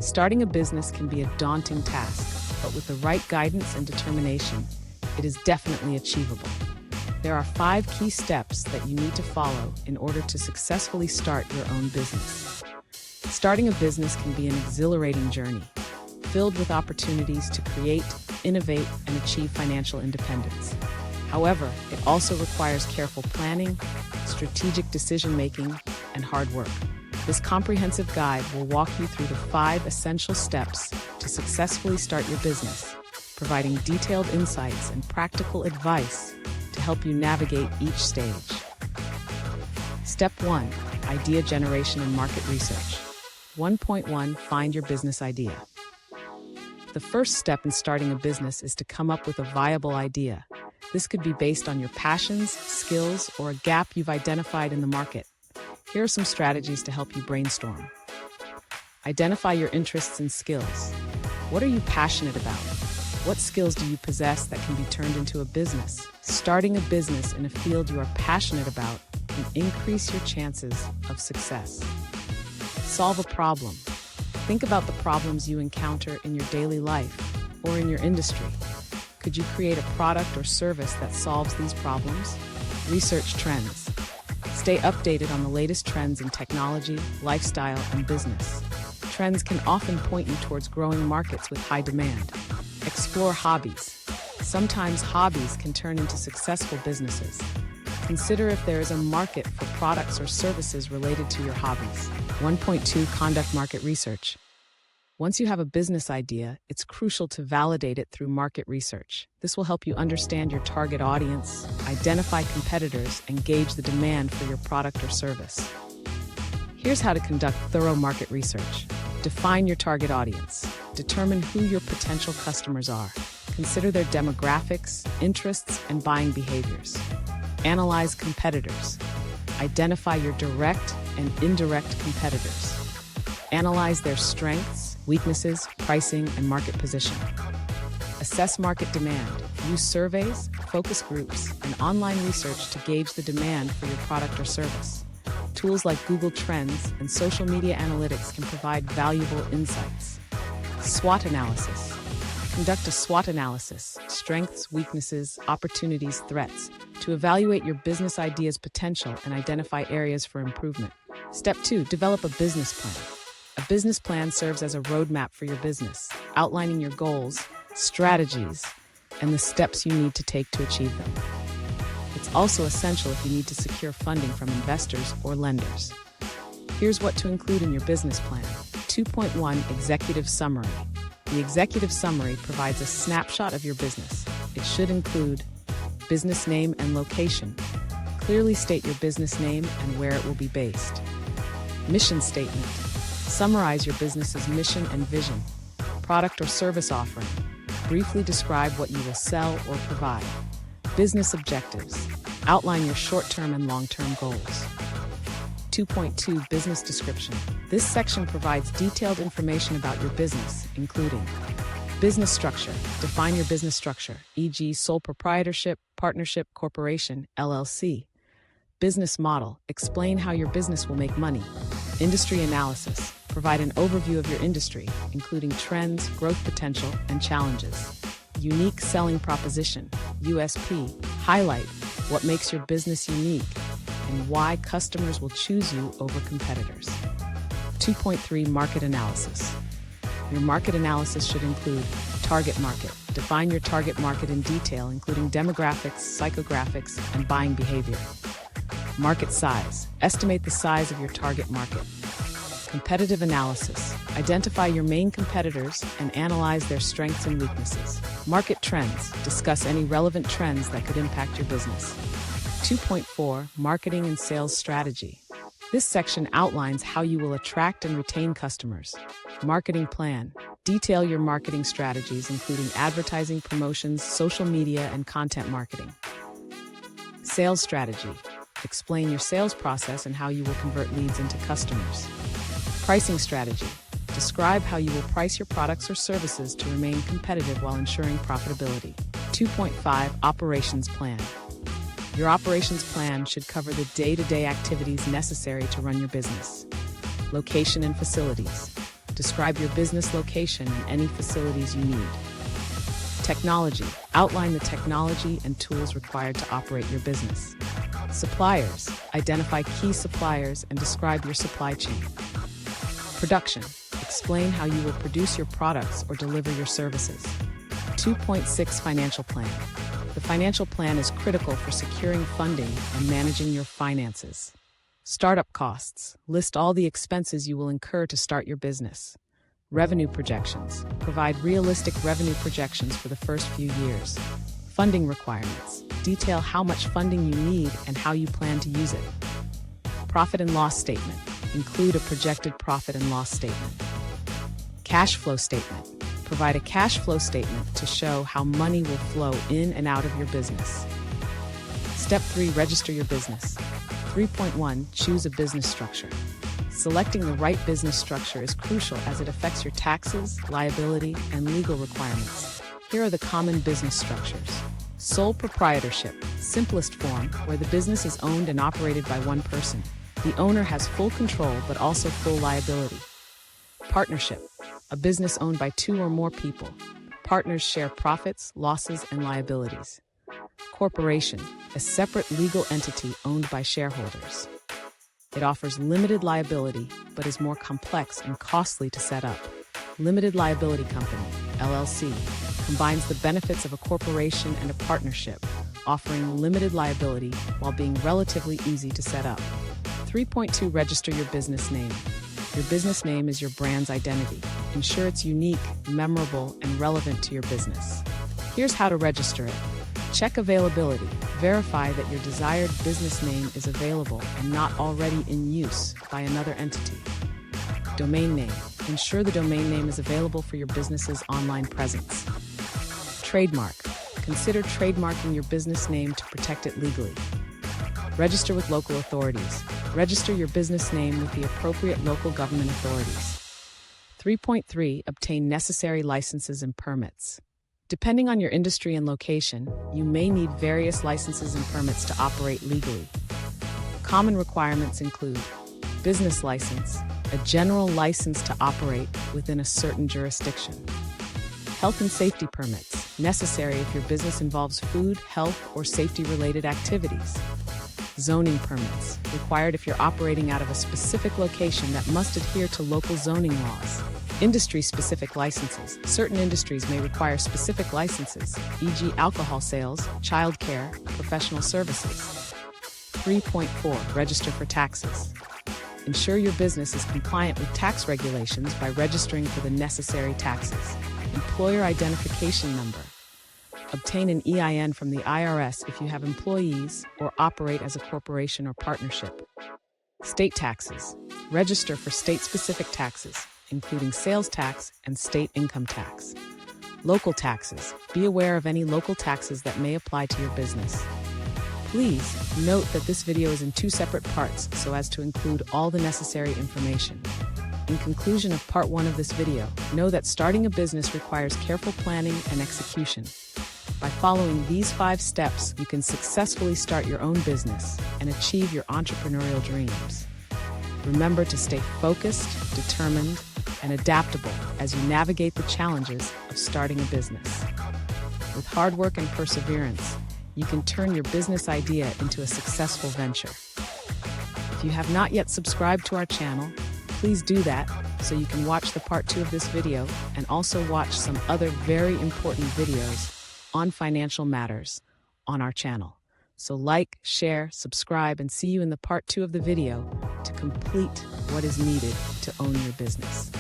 Starting a business can be a daunting task, but with the right guidance and determination, it is definitely achievable. There are 5 key steps that you need to follow in order to successfully start your own business. Starting a business can be an exhilarating journey, filled with opportunities to create, innovate, and achieve financial independence. However, it also requires careful planning, strategic decision-making, and hard work. This comprehensive guide will walk you through the 5 essential steps to successfully start your business, providing detailed insights and practical advice to help you navigate each stage. Step 1. Idea generation and market research. 1.1. Find your business idea. The first step in starting a business is to come up with a viable idea. This could be based on your passions, skills, or a gap you've identified in the market. Here are some strategies to help you brainstorm. Identify your interests and skills. What are you passionate about? What skills do you possess that can be turned into a business? Starting a business in a field you are passionate about can increase your chances of success. Solve a problem. Think about the problems you encounter in your daily life or in your industry. Could you create a product or service that solves these problems? Research trends. Stay updated on the latest trends in technology, lifestyle, and business. Trends can often point you towards growing markets with high demand. Explore hobbies. Sometimes hobbies can turn into successful businesses. Consider if there is a market for products or services related to your hobbies. 1.2. Conduct market research. Once you have a business idea, it's crucial to validate it through market research. This will help you understand your target audience, identify competitors, and gauge the demand for your product or service. Here's how to conduct thorough market research. Define your target audience. Determine who your potential customers are. Consider their demographics, interests, and buying behaviors. Analyze competitors. Identify your direct and indirect competitors. Analyze their strengths, weaknesses, pricing, and market position. Assess market demand. Use surveys, focus groups, and online research to gauge the demand for your product or service. Tools like Google Trends and social media analytics can provide valuable insights. SWOT analysis. Conduct a SWOT analysis, strengths, weaknesses, opportunities, threats, to evaluate your business idea's potential and identify areas for improvement. Step 2. Develop a business plan. A business plan serves as a roadmap for your business, outlining your goals, strategies, and the steps you need to take to achieve them. It's also essential if you need to secure funding from investors or lenders. Here's what to include in your business plan. 2.1. Executive summary. The executive summary provides a snapshot of your business. It should include business name and location. Clearly state your business name and where it will be based. Mission statement. Summarize your business's mission and vision. Product or service offering. Briefly describe what you will sell or provide. Business objectives. Outline your short-term and long-term goals. 2.2. Business description. This section provides detailed information about your business, including business structure. Define your business structure, e.g. sole proprietorship, partnership, corporation, LLC. Business model. Explain how your business will make money. Industry analysis. Provide an overview of your industry, including trends, growth potential, and challenges. Unique selling proposition, USP. Highlight what makes your business unique and why customers will choose you over competitors. 2.3. Market analysis. Your market analysis should include target market. Define your target market in detail, including demographics, psychographics, and buying behavior. Market size. Estimate the size of your target market. Competitive analysis. Identify your main competitors and analyze their strengths and weaknesses. Market trends. Discuss any relevant trends that could impact your business. 2.4. Marketing and sales strategy. This section outlines how you will attract and retain customers. Marketing plan. Detail your marketing strategies, including advertising, promotions, social media, and content marketing. Sales strategy. Explain your sales process and how you will convert leads into customers. Pricing strategy. Describe how you will price your products or services to remain competitive while ensuring profitability. 2.5. Operations plan. Your operations plan should cover the day-to-day activities necessary to run your business. Location and facilities. Describe your business location and any facilities you need. Technology. Outline the technology and tools required to operate your business. Suppliers. Identify key suppliers and describe your supply chain. Production. Explain how you will produce your products or deliver your services. 2.6 Financial Plan. The financial plan is critical for securing funding and managing your finances. Startup costs. List all the expenses you will incur to start your business. Revenue projections. Provide realistic revenue projections for the first few years. Funding requirements. Detail how much funding you need and how you plan to use it. Profit and loss statement. Include a projected profit and loss statement. Cash flow statement. Provide a cash flow statement to show how money will flow in and out of your business. Step 3. Register your business. 3.1 Choose a business structure. Selecting the right business structure is crucial as it affects your taxes, liability, and legal requirements. Here are the common business structures. Sole proprietorship, simplest form, where the business is owned and operated by one person. The owner has full control but also full liability. Partnership, a business owned by 2 or more people. Partners share profits, losses, and liabilities. Corporation, a separate legal entity owned by shareholders. It offers limited liability, but is more complex and costly to set up. Limited Liability Company, LLC, combines the benefits of a corporation and a partnership, offering limited liability while being relatively easy to set up. 3.2 Register your business name. Your business name is your brand's identity. Ensure it's unique, memorable, and relevant to your business. Here's how to register it. Check availability. Verify that your desired business name is available and not already in use by another entity. Domain name. Ensure the domain name is available for your business's online presence. Trademark. Consider trademarking your business name to protect it legally. Register with local authorities. Register your business name with the appropriate local government authorities. 3.3 Obtain necessary licenses and permits. Depending on your industry and location, you may need various licenses and permits to operate legally. Common requirements include business license, a general license to operate within a certain jurisdiction. Health and safety permits, necessary if your business involves food, health, or safety-related activities. Zoning permits, required if you're operating out of a specific location that must adhere to local zoning laws. Industry-specific licenses. Certain industries may require specific licenses, e.g. alcohol sales, childcare, professional services. 3.4 Register for taxes. Ensure your business is compliant with tax regulations by registering for the necessary taxes. Employer identification number. Obtain an EIN from the IRS if you have employees or operate as a corporation or partnership. State taxes. Register for state-specific taxes, including sales tax and state income tax. Local taxes. Be aware of any local taxes that may apply to your business. Please note that this video is in 2 separate parts so as to include all the necessary information. In conclusion of part 1 of this video, know that starting a business requires careful planning and execution. By following these 5 steps, you can successfully start your own business and achieve your entrepreneurial dreams. Remember to stay focused, determined, and adaptable as you navigate the challenges of starting a business. With hard work and perseverance, you can turn your business idea into a successful venture. If you have not yet subscribed to our channel, please do that so you can watch the part 2 of this video and also watch some other very important videos on financial matters on our channel. So like, share, subscribe, and see you in the part 2 of the video to complete what is needed to own your business.